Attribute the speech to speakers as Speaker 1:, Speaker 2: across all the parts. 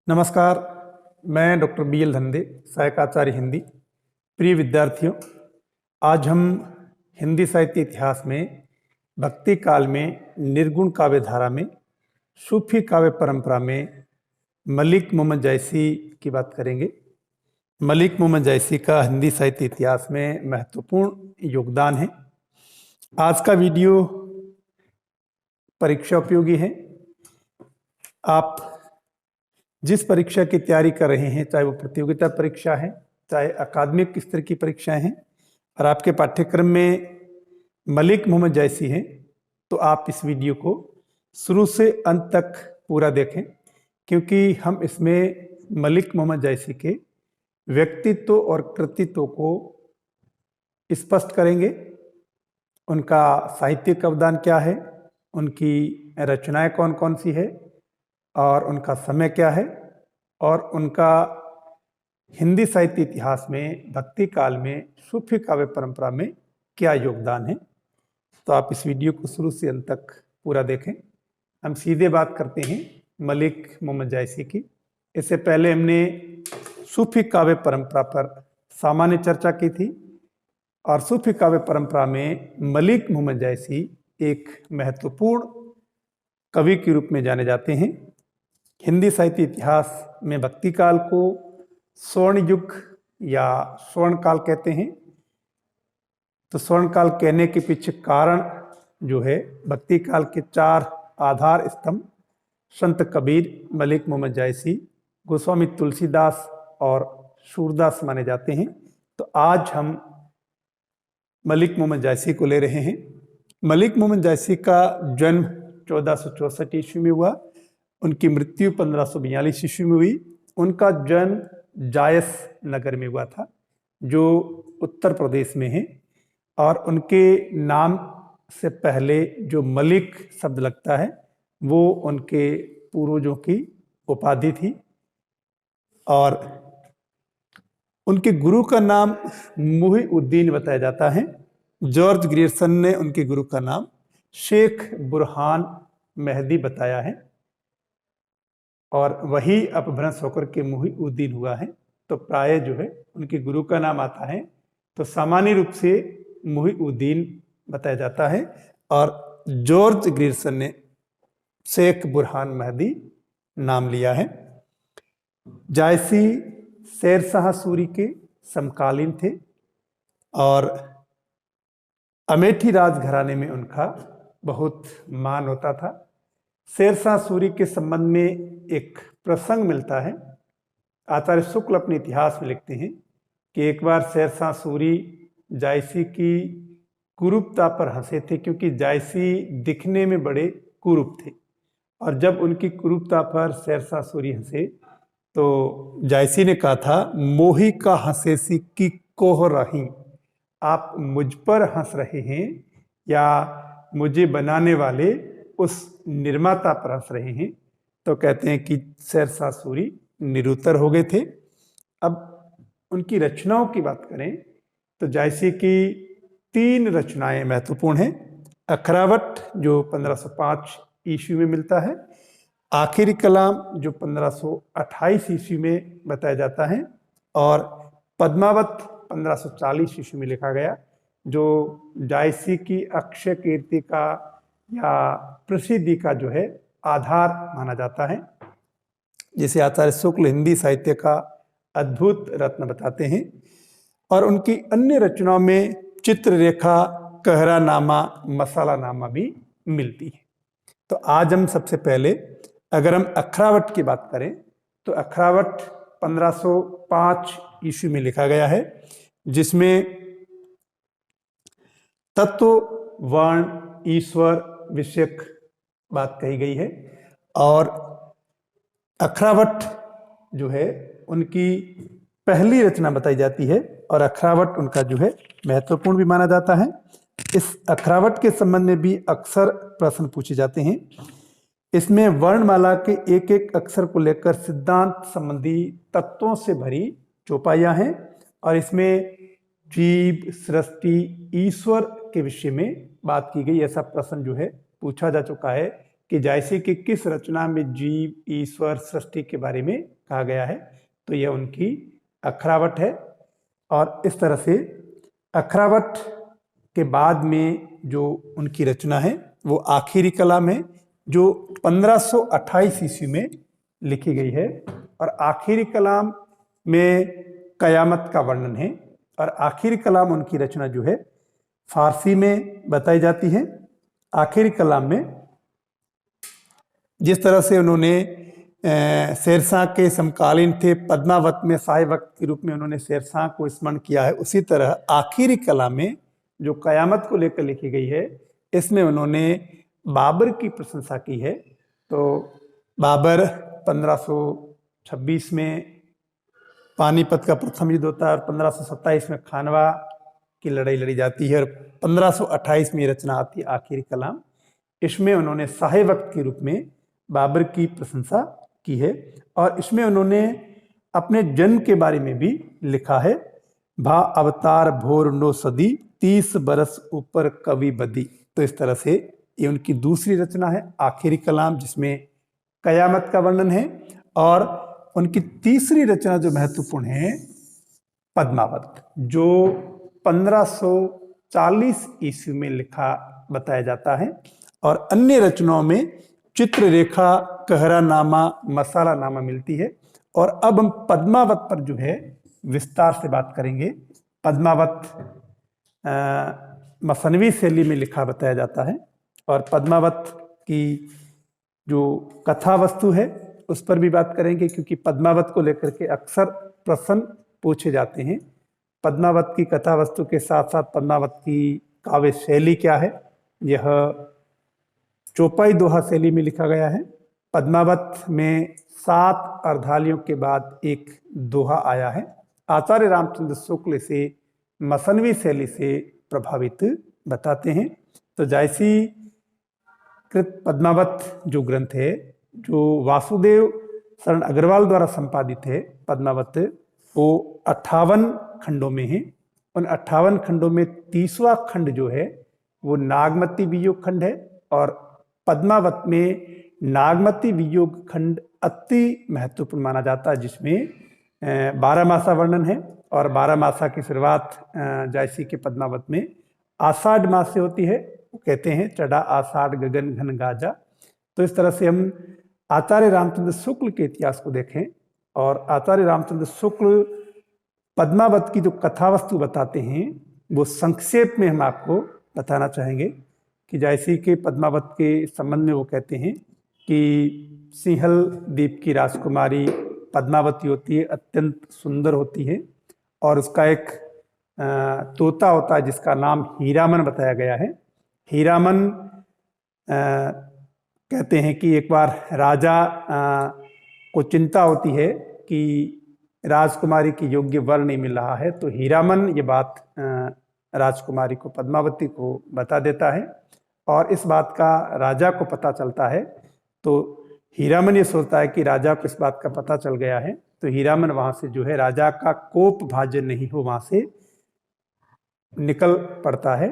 Speaker 1: नमस्कार, मैं doctor BL धंदे, सहायक आचार्य हिंदी। प्रिय विद्यार्थियों, आज हम हिंदी साहित्य इतिहास में भक्ति काल में निर्गुण काव्य धारा में सूफी काव्य परंपरा में मलिक मोहम्मद जायसी की बात करेंगे। मलिक मोहम्मद जायसी का हिंदी साहित्य इतिहास में महत्वपूर्ण योगदान है। आज का वीडियो परीक्षा उपयोगी है। आप जिस परीक्षा की तैयारी कर रहे हैं, चाहे वो प्रतियोगिता परीक्षा है, चाहे अकादमिक स्तर की परीक्षाएं हैं, और आपके पाठ्यक्रम में मलिक मोहम्मद जायसी हैं, तो आप इस वीडियो को शुरू से अंत तक पूरा देखें, क्योंकि हम इसमें मलिक मोहम्मद जायसी के व्यक्तित्व और कृतित्व को स्पष्ट करेंगे। उनका साहित्यिक अवदान क्या है, उनकी रचनाएं कौन कौन सी है, और उनका समय क्या है, और उनका हिंदी साहित्य इतिहास में भक्ति काल में सूफी काव्य परंपरा में क्या योगदान है। तो आप इस वीडियो को शुरू से अंत तक पूरा देखें। हम सीधे बात करते हैं मलिक मोहम्मद जायसी की। इससे पहले हमने सूफी काव्य परंपरा पर सामान्य चर्चा की थी, और सूफी काव्य परंपरा में मलिक मोहम्मद जायसी एक महत्वपूर्ण कवि के रूप में जाने जाते हैं। हिंदी साहित्य इतिहास में भक्ति काल को स्वर्ण युग या स्वर्ण काल कहते हैं। तो स्वर्ण काल कहने के पीछे कारण जो है, भक्ति काल के 4 आधार स्तंभ संत कबीर, मलिक मोहम्मद जायसी, गोस्वामी तुलसीदास और सूरदास माने जाते हैं। तो आज हम मलिक मोहम्मद जायसी को ले रहे हैं। मलिक मोहम्मद जायसी का जन्म 1464 ईस्वी में हुआ। उनकी मृत्यु 1542 ईस्वी में हुई। उनका जन्म जायस नगर में हुआ था, जो उत्तर प्रदेश में है, और उनके नाम से पहले जो मलिक शब्द लगता है वो उनके पूर्वजों की उपाधि थी। और उनके गुरु का नाम मुहीउद्दीन बताया जाता है। जॉर्ज ग्रियर्सन ने उनके गुरु का नाम शेख बुरहान मेहदी बताया है, और वही अपभ्रंश होकर के मुहीउद्दीन हुआ है। तो प्राय जो है उनके गुरु का नाम आता है तो सामान्य रूप से मुहीउद्दीन बताया जाता है, और जॉर्ज ग्रियर्सन ने शेख बुरहान मेहदी नाम लिया है। जायसी शेरशाह सूरी के समकालीन थे, और अमेठी राजघराने में उनका बहुत मान होता था। शेरशाह सूरी के संबंध में एक प्रसंग मिलता है। आचार्य शुक्ल अपने इतिहास में लिखते हैं कि एक बार शेरशाह सूरी जायसी की कुरूपता पर हंसे थे, क्योंकि जायसी दिखने में बड़े कुरूप थे, और जब उनकी कुरूपता पर शेरशाह सूरी हंसे तो जायसी ने कहा था, मोही का हंसेसी की कोह रही। आप मुझ पर हंस रहे हैं या मुझे बनाने वाले उस निर्माता पर हंस रहे हैं। तो कहते हैं कि शेरशाह सूरी निरुत्तर हो गए थे। अब उनकी रचनाओं की बात करें तो जायसी की 3 रचनाएं महत्वपूर्ण हैं। अखरावट जो 1505 ईस्वी में मिलता है, आखिरी कलाम जो 1528 ईस्वी में बताया जाता है, और पद्मावत 1540 ईस्वी में लिखा गया, जो जायसी की अक्षय कीर्ति का या प्रसिद्धि का जो है आधार माना जाता है, जिसे आचार्य शुक्ल हिंदी साहित्य का अद्भुत रत्न बताते हैं। और उनकी अन्य रचनाओं में चित्ररेखा, कहरानामा, मसालानामा भी मिलती है। तो आज हम सबसे पहले अगर हम अखरावट की बात करें तो अखरावट 1505 ईस्वी में लिखा गया है, जिसमें तत्व, वर्ण, ईश्वर विषयक बात कही गई है। और अखरावट जो है उनकी पहली रचना बताई जाती है, और अखरावट उनका जो है महत्वपूर्ण भी माना जाता है। इस अखरावट के संबंध में भी अक्सर प्रश्न पूछे जाते हैं। इसमें वर्णमाला के एक एक अक्षर को लेकर सिद्धांत संबंधी तत्वों से भरी चौपाइयां हैं, और इसमें जीव, सृष्टि, ईश्वर के विषय में बात की गई। ऐसा प्रश्न जो है पूछा जा चुका है कि जैसे कि किस रचना में जीव, ईश्वर, सृष्टि के बारे में कहा गया है, तो यह उनकी अखरावट है। और इस तरह से अखरावट के बाद में जो उनकी रचना है वो आखिरी कलाम है, जो 1528 ईस्वी में लिखी गई है। और आखिरी कलाम में कयामत का वर्णन है। और आखिरी कलाम उनकी रचना जो है फारसी में बताई जाती है। आखिरी कलाम में जिस तरह से उन्होंने शेरशाह के समकालीन थे, पद्मावत में सहाय वक्त के रूप में उन्होंने शेरशाह को स्मरण किया है, उसी तरह आखिरी कलाम में जो कयामत को लेकर लिखी गई है, इसमें उन्होंने बाबर की प्रशंसा की है। तो बाबर 1526 में पानीपत का प्रथम युद्ध होता है और 1527 में खानवा की लड़ाई लड़ी जाती है और 1528 में रचना आती है आखिरी कलाम। इसमें उन्होंने सहाय वक्त के रूप में बाबर की प्रशंसा की है। और इसमें उन्होंने अपने जन्म के बारे में भी लिखा है। भा अवतार भोर नो सदी, 30 बरस ऊपर कवि बदी। तो इस तरह से ये उनकी दूसरी रचना है आखिरी कलाम, जिसमें कयामत का वर्णन है। और उनकी तीसरी रचना जो महत्वपूर्ण है पद्मावत, जो 1540 ईस्वी में लिखा बताया जाता है। और अन्य रचनाओं में चित्ररेखा, कहरा नामा, मसाला नामा मिलती है। और अब हम पद्मावत पर जो है विस्तार से बात करेंगे। पद्मावत मसनवी शैली में लिखा बताया जाता है। और पद्मावत की जो कथा वस्तु है उस पर भी बात करेंगे, क्योंकि पद्मावत को लेकर के अक्सर प्रश्न पूछे जाते हैं। पद्मावत की कथा वस्तु के साथ साथ पद्मावत की काव्य शैली क्या है, यह चौपाई दोहा शैली में लिखा गया है। पद्मावत में 7 अर्धालियों के बाद एक दोहा आया है। आचार्य रामचंद्र शुक्ल से मसनवी शैली से प्रभावित बताते हैं। तो जायसी कृत पद्मावत जो ग्रंथ है, जो वासुदेव शरण अग्रवाल द्वारा संपादित है पद्मावत, वो 58 खंडों में है। उन 58 खंडों में 30वां खंड जो है वो नागमती वियोग खंड है। और पद्मावत में नागमती वियोग खंड अति महत्वपूर्ण माना जाता है, जिसमें 12 मासा वर्णन है। और 12 मासा की शुरुआत जायसी के पद्मावत में आषाढ़ मास से होती है। वो कहते हैं चढ़ा आषाढ़ गगन घन गाजा। तो इस तरह से हम आचार्य रामचंद्र शुक्ल के इतिहास को देखें और आचार्य रामचंद्र शुक्ल पद्मावत की जो कथा वस्तु बताते हैं वो संक्षेप में हम आपको बताना चाहेंगे। कि जैसे कि पद्मावत के संबंध में वो कहते हैं कि सिंहल द्वीप की राजकुमारी पद्मावती होती है, अत्यंत सुंदर होती है। और उसका एक तोता होता है जिसका नाम हीरामन बताया गया है। हीरामन कहते हैं कि एक बार राजा को चिंता होती है कि राजकुमारी की योग्य वर नहीं मिल रहा है। तो हीरामन ये बात राजकुमारी को, पद्मावती को बता देता है। और इस बात का राजा को पता चलता है। तो हीरामन ये सोचता है कि राजा को इस बात का पता चल गया है, तो हीरामन वहाँ से जो है, राजा का कोप भाजन नहीं हो, वहाँ से निकल पड़ता है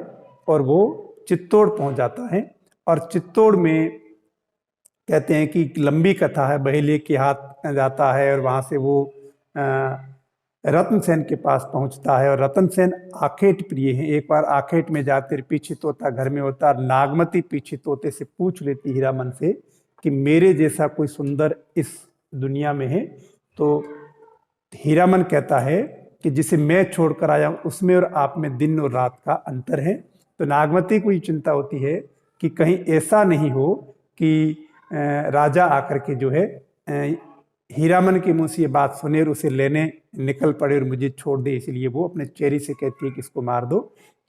Speaker 1: और वो चित्तौड़ पहुँच जाता है। और चित्तौड़ में कहते हैं कि लंबी कथा है, बहेलिए के हाथ जाता है और वहाँ से वो रत्नसेन के पास पहुँचता है। और रत्नसेन आखेट प्रिय हैं। एक बार आखेट में जाते पीछे तोता घर में होता, नागमती पीछे तोते से पूछ लेती हीरामन से कि मेरे जैसा कोई सुंदर इस दुनिया में है। तो हीरामन कहता है कि जिसे मैं छोड़कर आया हूँ उसमें और आप में दिन और रात का अंतर है। तो नागमती को ये चिंता होती है कि कहीं ऐसा नहीं हो कि राजा आकर के जो है हीरामन के मुंह से ये बात सुने और उसे लेने निकल पड़े और मुझे छोड़ दे। इसलिए वो अपने चेरी से कहती है कि इसको मार दो।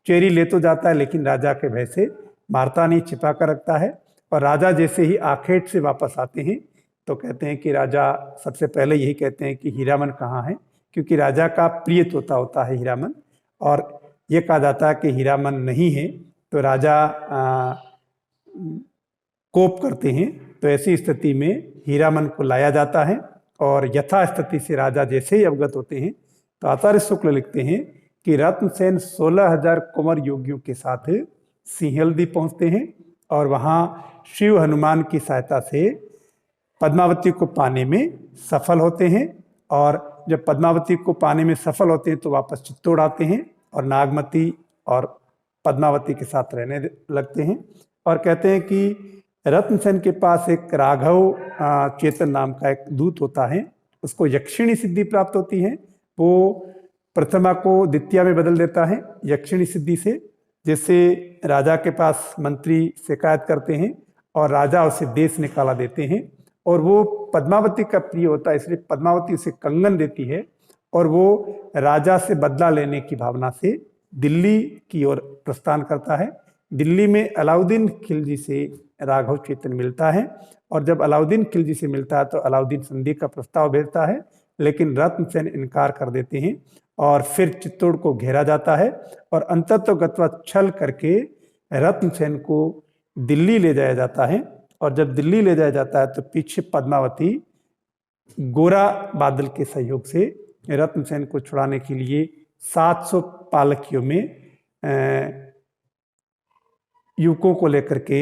Speaker 1: चेरी ले तो जाता है लेकिन राजा के भय से मारता नहीं, छिपा कर रखता है। और राजा जैसे ही आखेट से वापस आते हैं तो कहते हैं कि राजा सबसे पहले यही कहते हैं कि हीरामन कहाँ है, क्योंकि राजा का प्रिय तोता होता है हीरामन। और ये कहा जाता है कि हीरामन नहीं है तो राजा कोप करते हैं। तो ऐसी स्थिति में हीरामन को लाया जाता है और यथास्थिति से राजा जैसे ही अवगत होते हैं तो आचार्य शुक्ल लिखते हैं कि रत्नसेन 16,000 कुंवर योगियों के साथ सिंहल द्वीप पहुँचते हैं और वहाँ शिव हनुमान की सहायता से पद्मावती को पाने में सफल होते हैं। और जब पद्मावती को पाने में सफल होते हैं तो वापस चित्तौड़ आते हैं और नागमती और पद्मावती के साथ रहने लगते हैं। और कहते हैं कि रत्नसेन के पास एक राघव चेतन नाम का एक दूत होता है, उसको यक्षिणी सिद्धि प्राप्त होती है। वो प्रथमा को द्वितीया में बदल देता है यक्षिणी सिद्धि से, जिससे राजा के पास मंत्री शिकायत करते हैं और राजा उसे देश निकाला देते हैं। और वो पद्मावती का प्रिय होता है, इसलिए पद्मावती उसे कंगन देती है और वो राजा से बदला लेने की भावना से दिल्ली की ओर प्रस्थान करता है। दिल्ली में अलाउद्दीन खिलजी से राघव चेतन मिलता है और जब अलाउद्दीन खिलजी से मिलता है तो अलाउद्दीन संधि का प्रस्ताव भेजता है, लेकिन रत्नसेन इनकार कर देते हैं और फिर चित्तौड़ को घेरा जाता है और अंततोगत्वा छल करके रत्नसेन को दिल्ली ले जाया जाता है। और जब दिल्ली ले जाया जाता है तो पीछे पद्मावती गोरा बादल के सहयोग से रत्नसेन को छुड़ाने के लिए 700 पालकियों में युवकों को लेकर के,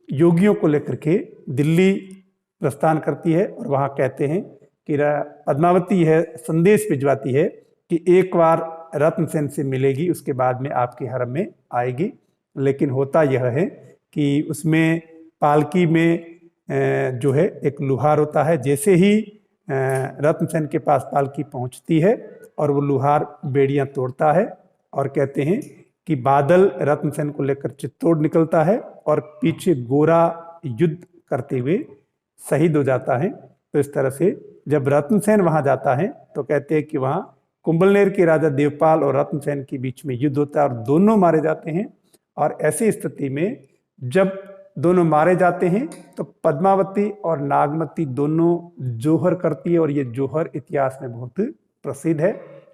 Speaker 1: योगियों को लेकर के दिल्ली प्रस्थान करती है। और वहाँ कहते हैं कि पद्मावती यह संदेश भिजवाती है कि एक बार रत्नसेन से मिलेगी, उसके बाद में आपके हरम में आएगी। लेकिन होता यह है कि उसमें पालकी में जो है एक लुहार होता है। जैसे ही रत्नसेन के पास पालकी पहुंचती है और वो लुहार बेड़ियां तोड़ता है और कहते हैं कि बादल रत्नसेन को लेकर चित्तौड़ निकलता है और पीछे गोरा युद्ध करते हुए शहीद हो जाता है। तो इस तरह से जब रत्नसेन वहां जाता है तो कहते हैं कि वहां कुंभलनेर के राजा देवपाल और रत्नसेन के बीच में युद्ध होता है और दोनों मारे जाते हैं। और ऐसी स्थिति में जब दोनों मारे जाते हैं तो पद्मावती और नागमती दोनों जोहर करती है और ये जोहर इतिहास में बहुत प्रसिद्ध है।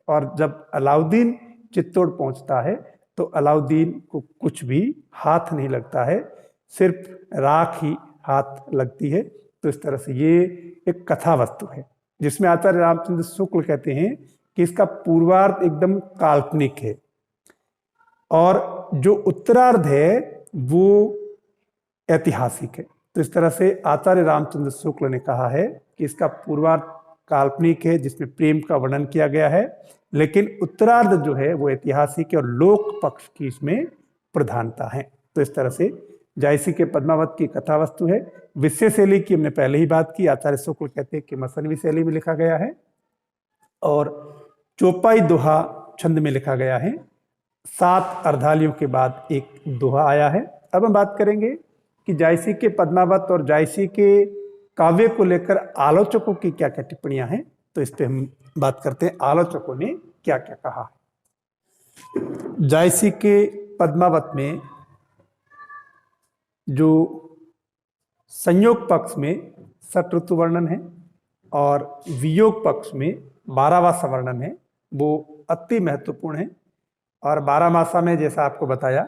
Speaker 1: और जब अलाउद्दीन चित्तौड़ पहुंचता है तो अलाउद्दीन को कुछ भी हाथ नहीं लगता है, सिर्फ राख ही हाथ लगती है। तो इस तरह से ये एक कथा वस्तु है जिसमें आचार्य रामचंद्र शुक्ल कहते हैं कि इसका पूर्वार्ध एकदम काल्पनिक है और जो उत्तरार्ध है वो ऐतिहासिक है। तो इस तरह से आचार्य रामचंद्र शुक्ल ने कहा है कि इसका पूर्वार्ध काल्पनिक है जिसमें प्रेम का वर्णन किया गया है, लेकिन उत्तरार्ध जो है वो ऐतिहासिक है और लोक पक्ष की इसमें प्रधानता है। तो इस तरह से जायसी के पद्मावत की कथा वस्तु है। विषय शैली की हमने पहले ही बात की, आचार्य शुक्ल कहते हैं कि मसनवी शैली में लिखा गया है और चौपाई दोहा छंद में लिखा गया है। 7 अर्धालियों के बाद एक दोहा आया है। अब हम बात करेंगे कि जायसी के पद्मावत और जायसी के काव्य को लेकर आलोचकों की क्या क्या टिप्पणियां हैं। तो इस पे हम बात करते हैं आलोचकों ने क्या क्या कहा है। जायसी के पद्मावत में जो संयोग पक्ष में षट ऋतु वर्णन है और वियोग पक्ष में 12 मासा वर्णन है, वो अति महत्वपूर्ण है। और 12 मासा में जैसा आपको बताया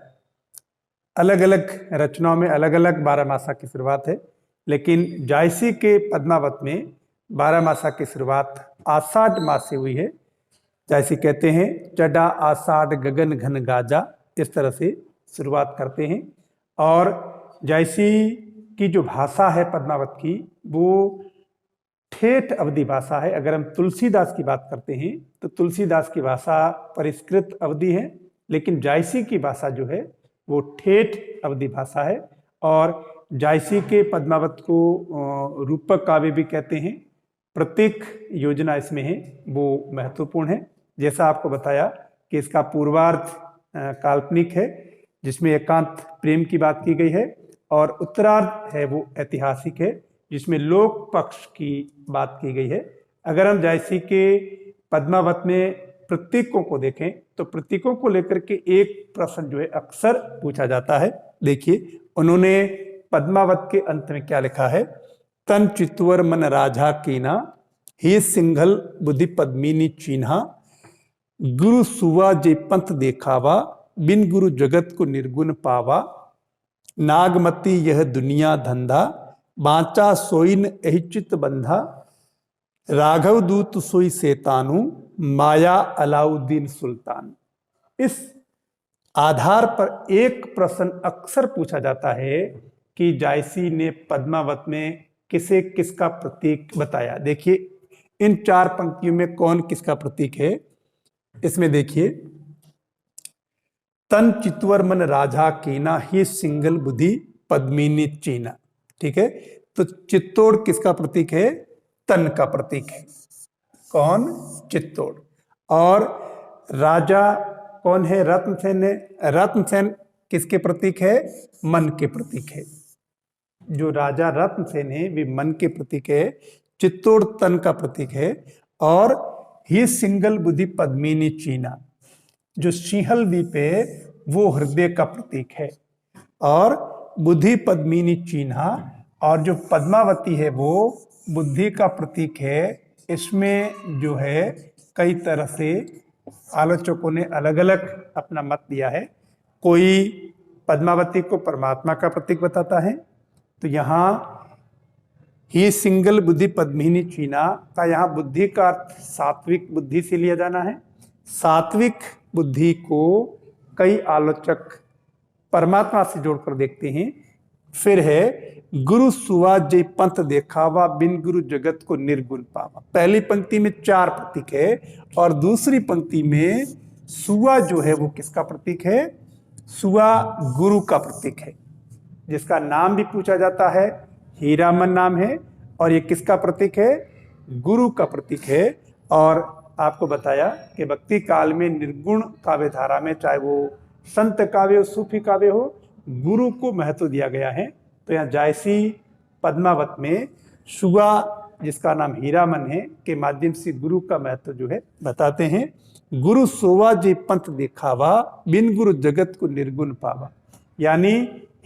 Speaker 1: अलग अलग रचनाओं में अलग अलग 12 मासा की शुरुआत है, लेकिन जायसी के पद्मावत में 12 मासा की शुरुआत आषाढ़ मास से हुई है। जायसी कहते हैं चढ़ा आषाढ़ गगन घन गाजा, इस तरह से शुरुआत करते हैं। और जायसी की जो भाषा है पद्मावत की वो ठेठ अवधि भाषा है। अगर हम तुलसीदास की बात करते हैं तो तुलसीदास की भाषा परिष्कृत अवधि है, लेकिन जायसी की भाषा जो है वो ठेठ अवधि भाषा है। और जायसी के पद्मावत को रूपक काव्य भी कहते हैं। प्रत्येक योजना इसमें है वो महत्वपूर्ण है। जैसा आपको बताया कि इसका पूर्वार्ध काल्पनिक है जिसमें एकांत प्रेम की बात की गई है और उत्तरार्ध है वो ऐतिहासिक है जिसमें लोक पक्ष की बात की गई है। अगर हम जायसी के पद्मावत में प्रतीकों को देखें तो प्रतीकों को लेकर के एक प्रश्न जो है अक्सर पूछा जाता है। देखिए उन्होंने पद्मावत के अंत में क्या लिखा है। तन चितवर मन राजा कीना, हे सिंघल बुद्धि पद्मिनी चीन्हा, गुरु सुवा जे पंथ देखावा, बिन गुरु जगत को निर्गुण पावा, नागमती यह दुनिया धंधा, बांचा सोइन एहिचित बंधा, राघव दूत सोई सेतानु, माया अलाउद्दीन सुल्तान। इस आधार पर एक प्रश्न अक्सर पूछा जाता है कि जायसी ने पद्मावत में किसे किसका प्रतीक बताया। देखिए इन 4 पंक्तियों में कौन किसका प्रतीक है। इसमें देखिए, तन चितवर मन राजा कीना ही सिंगल बुद्धि पद्मिनी चीना। ठीक है, तो चित्तौड़ किसका प्रतीक है? तन का प्रतीक है। कौन? चित्तौड़। और राजा कौन है? रत्नसेन है। रत्नसेन किसके प्रतीक है? मन के प्रतीक है। जो राजा रत्नसेन है वे मन के प्रतीक है, चित्तौड़ तन का प्रतीक है। और ही सिंगल बुद्धि पद्मिनी चीना, जो सिंहल द्वीप है वो हृदय का प्रतीक है। और बुद्धि पद्मिनी चिन्हा, और जो पद्मावती है वो बुद्धि का प्रतीक है। इसमें जो है कई तरह से आलोचकों ने अलग अलग अपना मत दिया है। कोई पद्मावती को परमात्मा का प्रतीक बताता है, तो यहाँ ही सिंगल बुद्धि पद्मिनी चीना का यहाँ बुद्धि का अर्थ सात्विक बुद्धि से लिया जाना है। सात्विक बुद्धि को कई आलोचक परमात्मा से जोड़कर देखते हैं। फिर है गुरु सुवा जय पंथ देखावा, बिन गुरु जगत को निर्गुण पावा। पहली पंक्ति में 4 प्रतीक है और दूसरी पंक्ति में सुवा जो है वो किसका प्रतीक है? सुवा गुरु का प्रतीक है, जिसका नाम भी पूछा जाता है, हीरामन नाम है। और ये किसका प्रतीक है? गुरु का प्रतीक है। और आपको बताया कि भक्ति काल में निर्गुण काव्य धारा में, चाहे वो संत काव्य हो, सूफी काव्य हो, गुरु को महत्व दिया गया है। तो यहाँ जायसी पद्मावत में सुगा, जिसका नाम हीरामन है, के माध्यम से गुरु का महत्व जो है बताते हैं। गुरु सोवा जे पंथ दिखावा, बिन गुरु जगत को निर्गुण पावा। यानी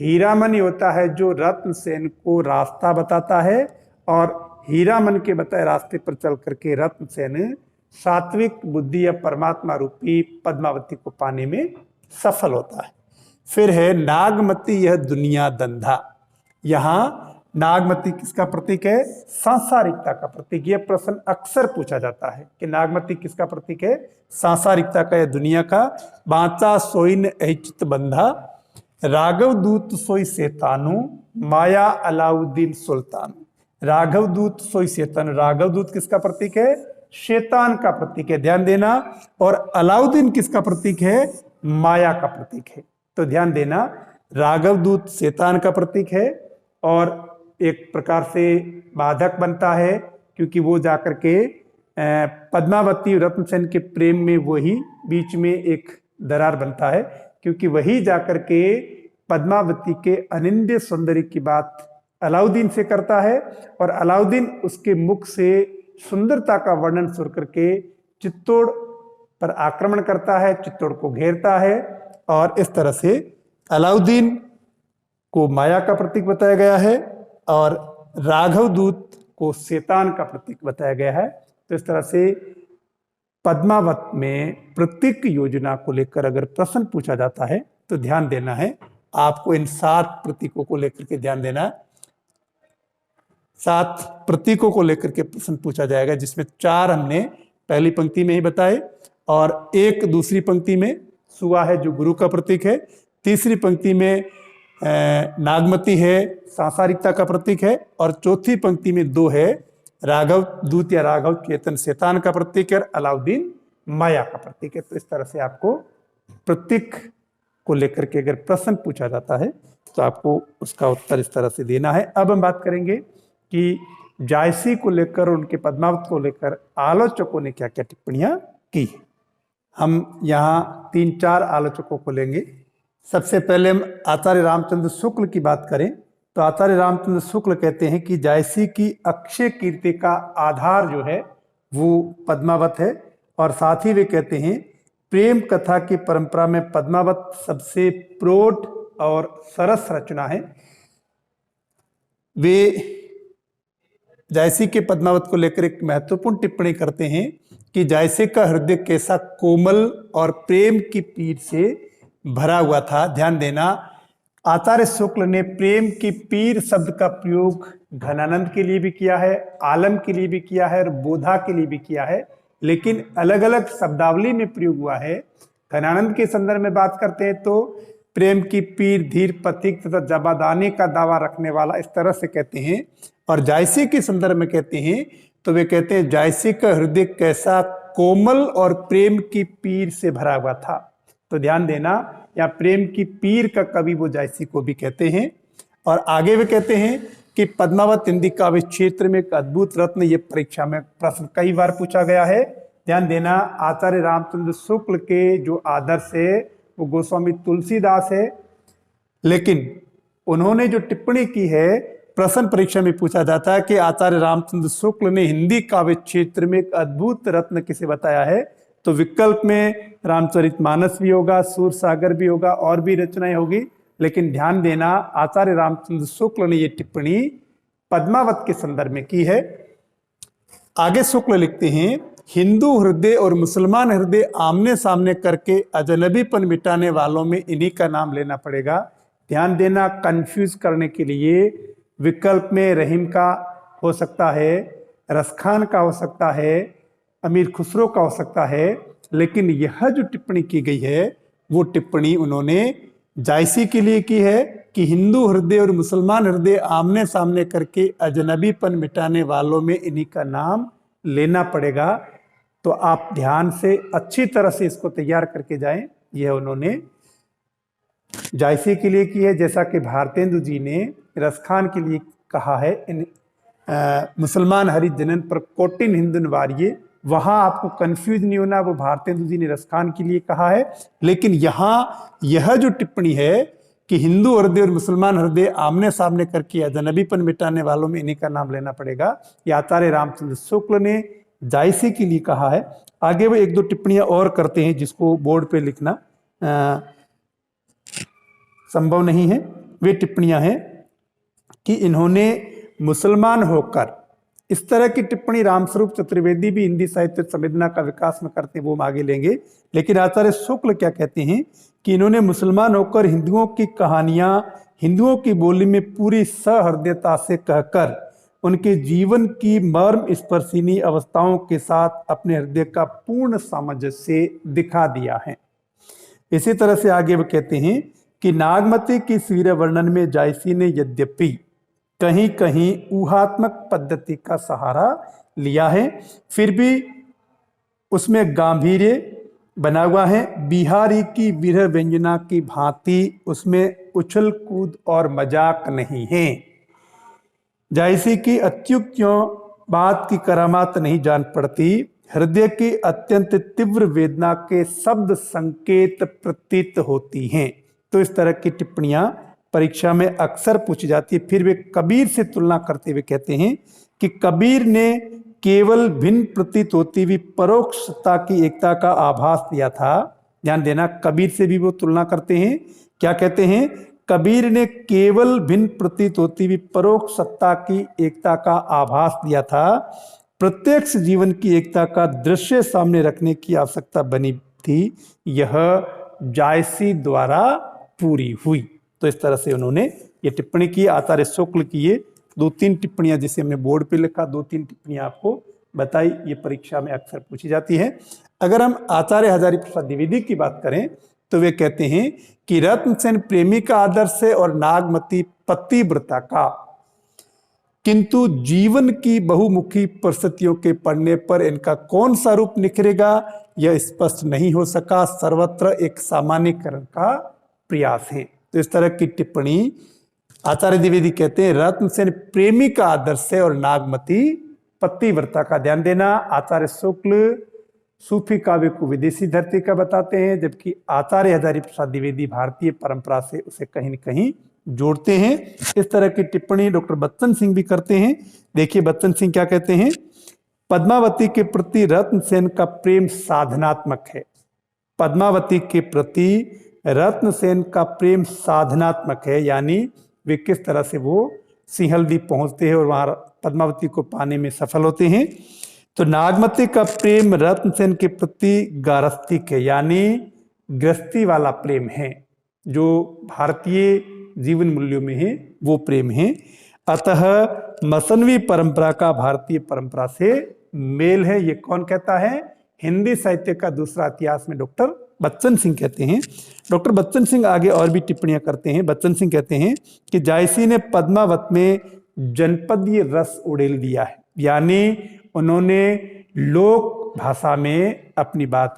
Speaker 1: हीरामन ही होता है जो रत्नसेन को रास्ता बताता है, और हीरामन के बताए रास्ते पर चल करके रत्नसेन सात्विक बुद्धि या परमात्मा रूपी पद्मावती को पाने में सफल होता है। फिर है नागमती यह दुनिया धंधा। यहाँ नागमती किसका प्रतीक है? सांसारिकता का प्रतीक। यह प्रश्न अक्सर पूछा जाता है कि नागमती किसका प्रतीक है? सांसारिकता का या दुनिया का। बांचा सोइन ऐचित बंधा, राघव दूत सोई शैतानु, माया अलाउद्दीन सुल्तान। राघव दूत सोई शैतान, राघव दूत किसका प्रतीक है? शैतान का प्रतीक है, ध्यान देना। और अलाउद्दीन किसका प्रतीक है? माया का प्रतीक है। तो ध्यान देना, राघव दूत शैतान का प्रतीक है और एक प्रकार से बाधक बनता है, क्योंकि वो जाकर के पद्मावती रत्नसेन के प्रेम में वही बीच में एक दरार बनता है, क्योंकि वही जाकर के पद्मावती के अनिंद्य सौंदर्य की बात अलाउद्दीन से करता है, और अलाउद्दीन उसके मुख से सुंदरता का वर्णन सुन करके चित्तौड़ पर आक्रमण करता है, चित्तौड़ को घेरता है। और इस तरह से अलाउद्दीन को माया का प्रतीक बताया गया है और राघव दूत को शैतान का प्रतीक बताया गया है। तो इस तरह से पद्मावत में प्रतीक योजना को लेकर अगर प्रश्न पूछा जाता है तो ध्यान देना है, आपको इन 7 प्रतीकों को लेकर के ध्यान देना। 7 प्रतीकों को लेकर के प्रश्न पूछा जाएगा, जिसमें 4 हमने पहली पंक्ति में ही बताए और 1 दूसरी पंक्ति में सुआ है जो गुरु का प्रतीक है, तीसरी पंक्ति में नागमती है सांसारिकता का प्रतीक है, और चौथी पंक्ति में 2 है राघव दूत या राघव चेतन शैतान का प्रतीक है, अलाउद्दीन माया का प्रतीक है। तो इस तरह से आपको प्रतीक को लेकर के अगर प्रश्न पूछा जाता है तो आपको उसका उत्तर इस तरह से देना है। अब हम बात करेंगे कि जायसी को लेकर, उनके पद्मावत को लेकर आलोचकों ने क्या क्या टिप्पणियां की। हम यहाँ 3-4 आलोचकों को लेंगे। सबसे पहले हम आचार्य रामचंद्र शुक्ल की बात करें तो आचार्य रामचंद्र शुक्ल कहते हैं कि जायसी की अक्षय कीर्ति का आधार जो है वो पद्मावत है, और साथ ही वे कहते हैं प्रेम कथा की परंपरा में पद्मावत सबसे प्रौढ़ और सरस रचना है। वे जायसी के पद्मावत को लेकर एक महत्वपूर्ण टिप्पणी करते हैं कि जायसी का हृदय कैसा कोमल और प्रेम की पीर से भरा हुआ था। ध्यान देना, आचार्य शुक्ल ने प्रेम की पीर शब्द का प्रयोग घनानंद के लिए भी किया है, आलम के लिए भी किया है और बोधा के लिए भी किया है, लेकिन अलग अलग शब्दावली में प्रयोग हुआ है। घनानंद के संदर्भ में बात करते हैं तो प्रेम की पीर, धीर, पथिक तथा जबादाने का दावा रखने वाला, इस तरह से कहते हैं। और जायसी के संदर्भ में कहते हैं तो वे कहते हैं जायसी का हृदय कैसा कोमल और प्रेम की पीर से भरा हुआ था। तो ध्यान देना, या प्रेम की पीर का कवि वो जायसी को भी कहते हैं। और आगे वे कहते हैं कि पद्मावत हिंदी काव्य क्षेत्र में एक अद्भुत रत्न, ये परीक्षा में प्रश्न कई बार पूछा गया है। ध्यान देना, आचार्य रामचंद्र शुक्ल के जो आदर्श है वो गोस्वामी तुलसीदास है, लेकिन उन्होंने जो टिप्पणी की है, प्रश्न परीक्षा में पूछा जाता है कि आचार्य रामचंद्र शुक्ल ने हिंदी काव्य क्षेत्र में एक अद्भुत रत्न किसे बताया है, तो विकल्प में रामचरितमानस भी होगा, सूरसागर भी होगा, और भी रचनाएं होगी। लेकिन ध्यान देना, आचार्य रामचंद्र शुक्ल ने ये टिप्पणी पद्मावत के संदर्भ में की है। आगे शुक्ल लिखते हैं, हिंदू हृदय और मुसलमान हृदय आमने सामने करके अजनबीपन मिटाने वालों में इन्हीं का नाम लेना पड़ेगा। ध्यान देना, कंफ्यूज करने के लिए विकल्प में रहीम का हो सकता है, रसखान का हो सकता है, अमीर खुसरो का हो सकता है, लेकिन यह जो टिप्पणी की गई है वो टिप्पणी उन्होंने जायसी के लिए की है कि हिंदू हृदय और मुसलमान हृदय आमने सामने करके अजनबीपन मिटाने वालों में इन्हीं का नाम लेना पड़ेगा। तो आप ध्यान से अच्छी तरह से इसको तैयार करके जाएं। यह उन्होंने जायसी के लिए की है, जैसा कि भारतेंदु जी ने रसखान के लिए कहा है इन मुसलमान हरि जनन पर कोटिन हिंदुन वारिये। वहां आपको कंफ्यूज नहीं होना, वो भारतेंदु जी ने रसखान के लिए कहा है। लेकिन यहाँ यह जो टिप्पणी है कि हिंदू हृदय और मुसलमान हृदय आमने सामने करके अजनबीपन मिटाने वालों में इन्हीं का नाम लेना पड़ेगा, यह आचार्य रामचंद्र शुक्ल ने जायसी के लिए कहा है। आगे वो एक दो टिप्पणियां और करते हैं जिसको बोर्ड पे लिखना संभव नहीं है। वे टिप्पणियां हैं कि इन्होंने मुसलमान होकर, इस तरह की टिप्पणी रामस्वरूप चतुर्वेदी भी हिंदी साहित्य संवेदना का विकास में करते हैं, वो हम आगे लेंगे। लेकिन आचार्य शुक्ल क्या कहते हैं कि इन्होंने मुसलमान होकर हिंदुओं की कहानियां हिंदुओं की बोली में पूरी सहृदयता से कहकर उनके जीवन की मर्म स्पर्शिनी अवस्थाओं के साथ अपने हृदय का पूर्ण सामंजस्य दिखा दिया है। इसी तरह से आगे वो कहते हैं कि नागमती की वीर वर्णन में जायसी ने यद्यपि कहीं कहीं ऊहात्मक पद्धति का सहारा लिया है, फिर भी उसमें गांभीर्य बना हुआ है। बिहारी की विरह व्यंजना की भांति उसमें उछल कूद और मजाक नहीं है। जायसी की अत्युक्तियों बात की करामात नहीं जान पड़ती, हृदय की अत्यंत तीव्र वेदना के शब्द संकेत प्रतीत होती हैं। तो इस तरह की टिप्पणियां परीक्षा में अक्सर पूछी जाती है। फिर वे कबीर से तुलना करते हुए कहते हैं कि कबीर ने केवल भिन्न प्रतीत होती हुई परोक्ष सत्ता की एकता का आभास दिया था। ध्यान देना, कबीर से भी वो तुलना करते हैं। क्या कहते हैं? कबीर ने केवल भिन्न प्रतीत होती हुई परोक्ष सत्ता की एकता का आभास दिया था, प्रत्यक्ष जीवन की एकता का दृश्य सामने रखने की आवश्यकता बनी थी, यह जायसी द्वारा पूरी हुई। तो इस तरह से उन्होंने ये टिप्पणी की। आचार्य शुक्ल की ये 2-3 टिप्पणियां जिसे हमने बोर्ड पे लिखा, 2-3 टिप्पणियां आपको बताई, ये परीक्षा में अक्सर पूछी जाती है। अगर हम आचार्य हजारी प्रसाद द्विवेदी की बात करें तो वे कहते हैं कि रत्नसेन प्रेमी का आदर्श है और नागमती पतिव्रता का, किंतु जीवन की बहुमुखी परिस्थितियों के पड़ने पर इनका कौन सा रूप निखरेगा यह स्पष्ट नहीं हो सका, सर्वत्र एक सामान्यकरण का प्रयास है। तो इस तरह की टिप्पणी आचार्य द्विवेदी कहते हैं रत्नसेन प्रेमी का आदर्श है और नागमती पतिव्रता का। ध्यान देना, आचार्य शुक्ल सूफी काव्य को विदेशी धरती का बताते हैं, जबकि आचार्य हजारी प्रसाद द्विवेदी भारतीय परंपरा से उसे कहीं न कहीं जोड़ते हैं। इस तरह की टिप्पणी डॉक्टर बच्चन सिंह भी करते हैं। देखिए बच्चन सिंह क्या कहते हैं, पद्मावती के प्रति रत्नसेन का प्रेम साधनात्मक है। पद्मावती के प्रति रत्नसेन का प्रेम साधनात्मक है, यानी वे किस तरह से वो सिंहलदी पहुंचते हैं और वहां पद्मावती को पाने में सफल होते हैं। तो नागमती का प्रेम रत्नसेन के प्रति गारस्थिक है, यानी गृहस्थी वाला प्रेम है, जो भारतीय जीवन मूल्यों में है वो प्रेम है। अतः मसनवी परंपरा का भारतीय परंपरा से मेल है। ये कौन कहता है? हिंदी साहित्य का दूसरा इतिहास में डॉक्टर बच्चन सिंह कहते हैं, डॉक्टर बच्चन सिंह आगे और भी टिप्पणियां करते हैं। बच्चन सिंह कहते हैं कि जायसी ने पद्मावत में जनपदीय रस उड़ेल दिया है, यानी उन्होंने लोक भाषा में अपनी बात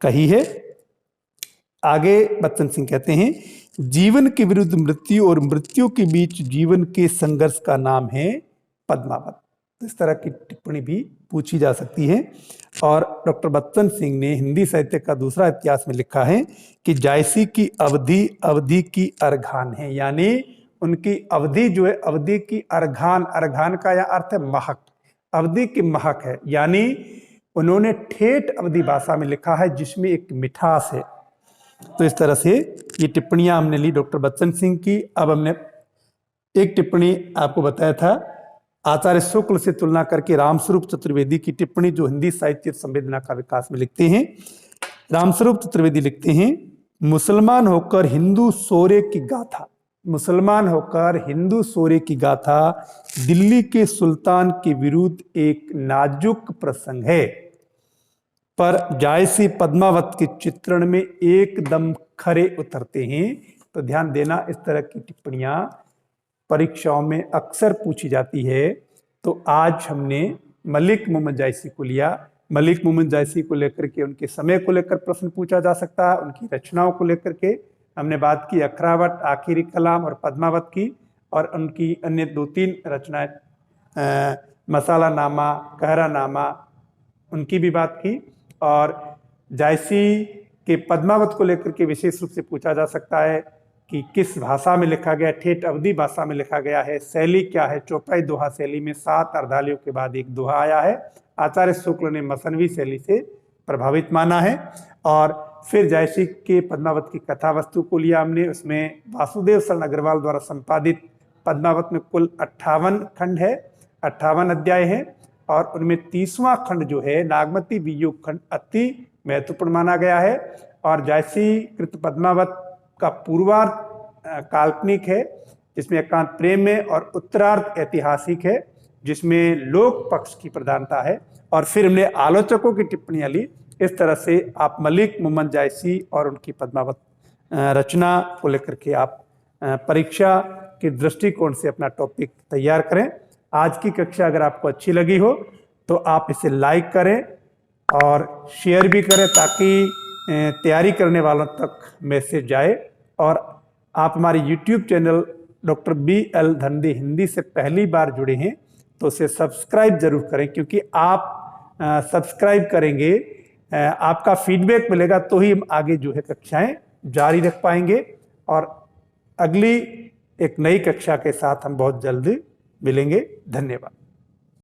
Speaker 1: कही है। आगे बच्चन सिंह कहते हैं, जीवन के विरुद्ध मृत्यु और मृत्यु के बीच जीवन के संघर्ष का नाम है पद्मावत। इस तरह की टिप्पणी भी पूछी जा सकती है। और डॉक्टर बच्चन सिंह ने हिंदी साहित्य का दूसरा इतिहास में लिखा है कि जायसी की अवधि अवधि की अर्घान है, यानी उनकी अवधि जो है अवधि की अर्घान, अर्घान का यह अर्थ है महक, अवधि की महक है, यानी उन्होंने ठेठ अवधि भाषा में लिखा है जिसमें एक मिठास है। तो इस तरह से ये टिप्पणियां हमने ली डॉक्टर बच्चन सिंह की। अब हमने एक टिप्पणी आपको बताया था आचार्य शुक्ल से तुलना करके रामस्वरूप चतुर्वेदी की टिप्पणी, जो हिंदी साहित्य संवेदना का विकास में लिखते हैं। रामस्वरूप चतुर्वेदी लिखते हैं, मुसलमान होकर हिंदू शौर्य की गाथा, मुसलमान होकर हिंदू शौर्य की गाथा दिल्ली के सुल्तान के विरुद्ध एक नाजुक प्रसंग है, पर जायसी पद्मावत के चित्रण में एकदम खरे उतरते हैं। तो ध्यान देना, इस तरह की टिप्पणियां परीक्षाओं में अक्सर पूछी जाती है। तो आज हमने मलिक मोहम्मद जायसी को लिया। मलिक मोहम्मद जायसी को लेकर के उनके समय को लेकर प्रश्न पूछा जा सकता है, उनकी रचनाओं को लेकर के हमने बात की, अखरावट, आखिरी कलाम और पद्मावत की, और उनकी अन्य 2-3 रचनाएं मसाला नामा, कहरा नामा, उनकी भी बात की। और जायसी के पद्मावत को लेकर के विशेष रूप से पूछा जा सकता है कि किस भाषा में लिखा गया, ठेठ अवधि भाषा में लिखा गया है, शैली क्या है, चौपाई दोहा शैली में 7 अर्धालियों के बाद एक दोहा आया है। आचार्य शुक्ल ने मसनवी शैली से प्रभावित माना है। और फिर जायसी के पद्मावत की कथा वस्तु को लिया हमने, उसमें वासुदेव शरण अग्रवाल द्वारा संपादित पद्मावत में कुल 58 खंड है, 58 अध्याय है, और उनमें 30वां खंड जो है नागमती वियोग खंड अति महत्वपूर्ण माना गया है। और जायसी कृत पद्मावत का पूर्वार्ध काल्पनिक है, जिसमें एकांत प्रेम है, और उत्तरार्ध ऐतिहासिक है, जिसमें लोक पक्ष की प्रधानता है। और फिर हमने आलोचकों की टिप्पणियां ली। इस तरह से आप मलिक मोहम्मद जायसी और उनकी पद्मावत रचना को लेकर के आप परीक्षा के दृष्टिकोण से अपना टॉपिक तैयार करें। आज की कक्षा अगर आपको अच्छी लगी हो तो आप इसे लाइक करें और शेयर भी करें, ताकि तैयारी करने वालों तक मैसेज जाए। और आप हमारे YouTube channel doctor BL Dhande Hindi से पहली बार जुड़े हैं तो उसे सब्सक्राइब जरूर करें, क्योंकि आप सब्सक्राइब करेंगे, आपका फीडबैक मिलेगा तो ही हम आगे जो है कक्षाएं जारी रख पाएंगे। और अगली एक नई कक्षा के साथ हम बहुत जल्द मिलेंगे। धन्यवाद।